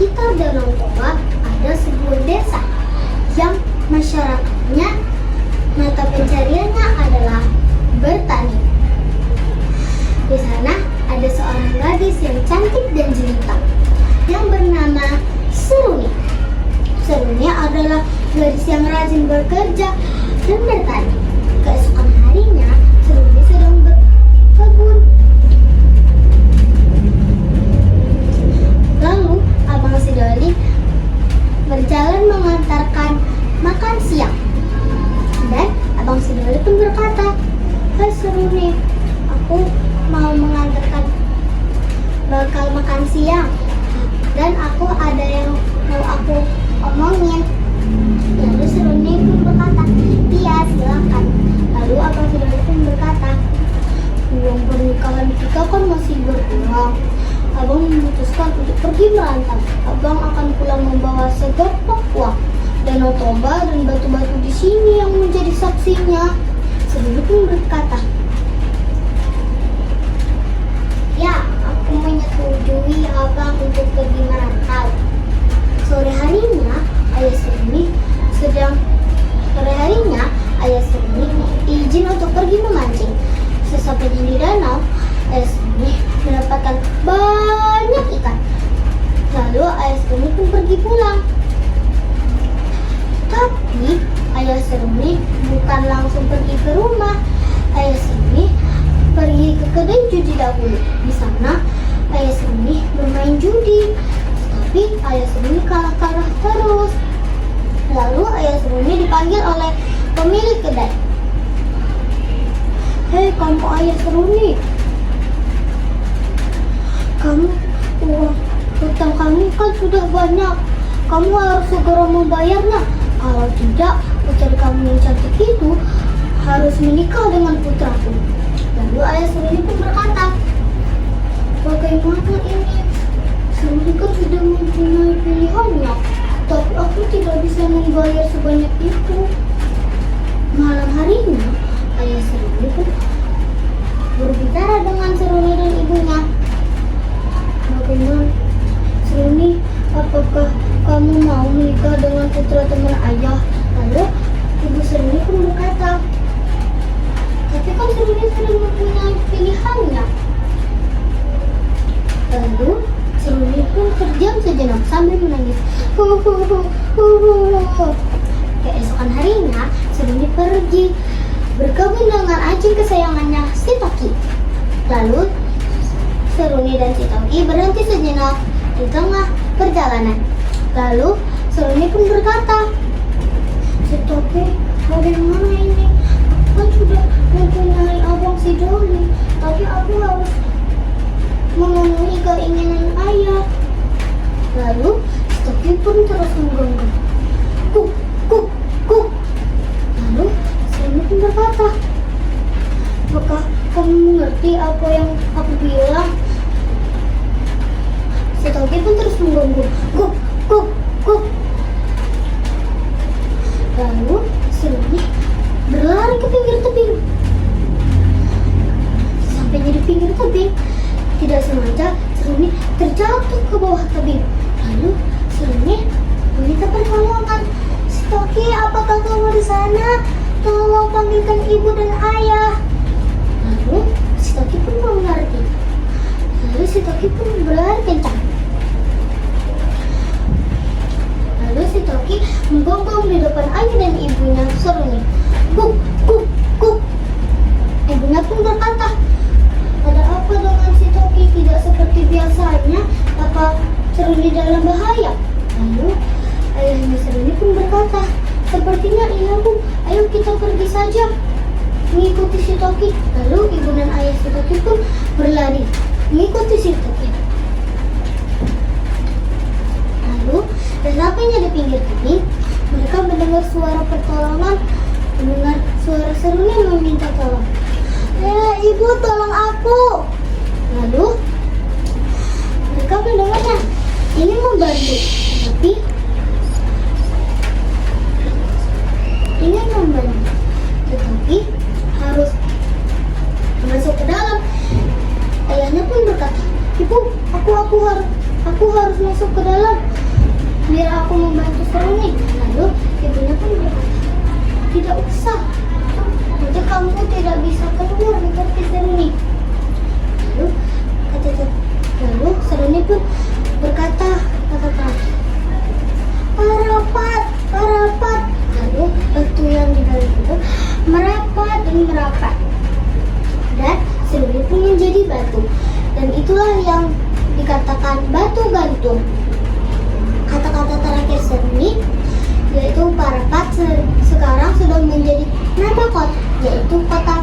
sekitar Danau Toba ada sebuah desa yang masyarakatnya mata pencariannya adalah bertani. Di sana ada seorang gadis yang cantik dan jelita yang bernama Seruni. Seruni adalah gadis yang rajin bekerja dan bertani. Keesokan harinya, Seruni sedang berkebun. Lalu, Abang Sidoli berjalan mengantarkan makan siang. Dan Abang Sidoli pun berkata, "Hai Seruni, aku mau mengantarkan bakal makan siang. Dan aku ada yang mau aku omongin." Lalu Seruni pun berkata, "Iya, silakan." Lalu Abang Sidoli pun berkata, "Uang pernikahan kita kan masih berkurang. Abang memutuskan untuk pergi merantau. Abang akan pulang membawa segerpak uang. Danau Toba dan batu-batu di sini yang menjadi saksinya." Seruni pun berkata, "Ya, aku menyetujui Abang untuk pergi merantau." Sore harinya, ayah Seruni izin untuk pergi memancing. Sesampainya di danau, ayah Seruni mendapatkan banyak ikan. Lalu ayah Seruni pun pergi pulang. Tapi ayah Seruni bukan langsung pergi ke rumah. Ayah Seruni pergi ke kedai judi dahulu. Di sana ayah Seruni bermain judi. Tapi ayah Seruni kalah terus. Lalu ayah Seruni dipanggil oleh pemilik kedai. "Hei kamu ayah Seruni, uang hutang kami kan sudah banyak. Kamu harus segera membayarnya. Kalau tidak, putri kamu yang cantik itu harus menikah dengan putraku." Lalu ayah Seruni pun berkata, "Bagaimana ini? Seruni kan sudah mempunyai pilihannya, tapi aku tidak bisa membayar sebanyak itu." Malam harinya, ayah Seruni pun berbicara dengan Seruni dan ibunya. "Bagaimana, Seruni? Apakah kamu mau menikah dengan putra teman ayah?" Lalu ibu Seruni pun berkata, "Tapi kan Seruni sudah mempunyai pilihannya." Lalu Seruni pun terdiam sejenak sambil menangis. Keesokan harinya, Seruni pergi berkebun dengan anjing kesayangannya, si Toki. Lalu Seruni dan si Toki berhenti sejenak di tengah perjalanan. Lalu Seruni pun berkata, "Si Toki, bagaimana ini? Aku kan sudah mempunyai Abang Sidoli, tapi aku harus memenuhi keinginan ayah." Lalu si Toki pun terus menggonggong. "Kuk, kuk, kuk." Lalu Seruni pun berkata, "Apakah kamu mengerti apa yang aku bilang?" Si Toki pun terus menggonggong. "Kuk, kuk, kuk." Lalu Seruni berlari ke pinggir tebing. Sampainya di pinggir tebing, tidak sengaja Seruni terjatuh ke bawah tebing. Lalu Seruni meminta pertolongan. "Si Toki, apakah kamu di sana? Tolong panggilkan ibu dan ayah." Lalu si Toki pun mengerti. Lalu si Toki pun berlari kencang. Lalu si Toki menggonggong di depan ayah dan ibunya Seruni. "Kuk, kuk, kuk." Ibunya pun berkata, "Ada apa dengan si Toki? Tidak seperti biasanya. Apa Seruni dalam bahaya?" Lalu ayahnya Seruni pun berkata, "Sepertinya iya Bu, ayo kita pergi saja mengikuti si Toki." Lalu ibu dan ayah si Toki pun berlari mengikuti si Toki. Lalu sesampainya di pinggir tebing, mereka mendengar suara pertolongan, mendengar suara Seruni meminta tolong. "Ibu, tolong aku." Lalu mereka mendengarnya ingin membantu, tapi tetapi harus masuk ke dalam. Ayahnya pun berkata, "Ibu, aku harus masuk ke dalam." biar aku membantu Seruni. Lalu ibunya pun berkata, tidak usah, nanti kamu tidak bisa keluar seperti Seruni. Lalu Seruni pun berkata terakhir, merapat, merapat. Lalu batu yang di dalam itu merapat dan merapat, dan Seruni pun menjadi batu. Dan itulah yang dikatakan batu gantung. Kata-kata terakhir Seruni yaitu Parapat sekarang sudah menjadi nama kota, yaitu kota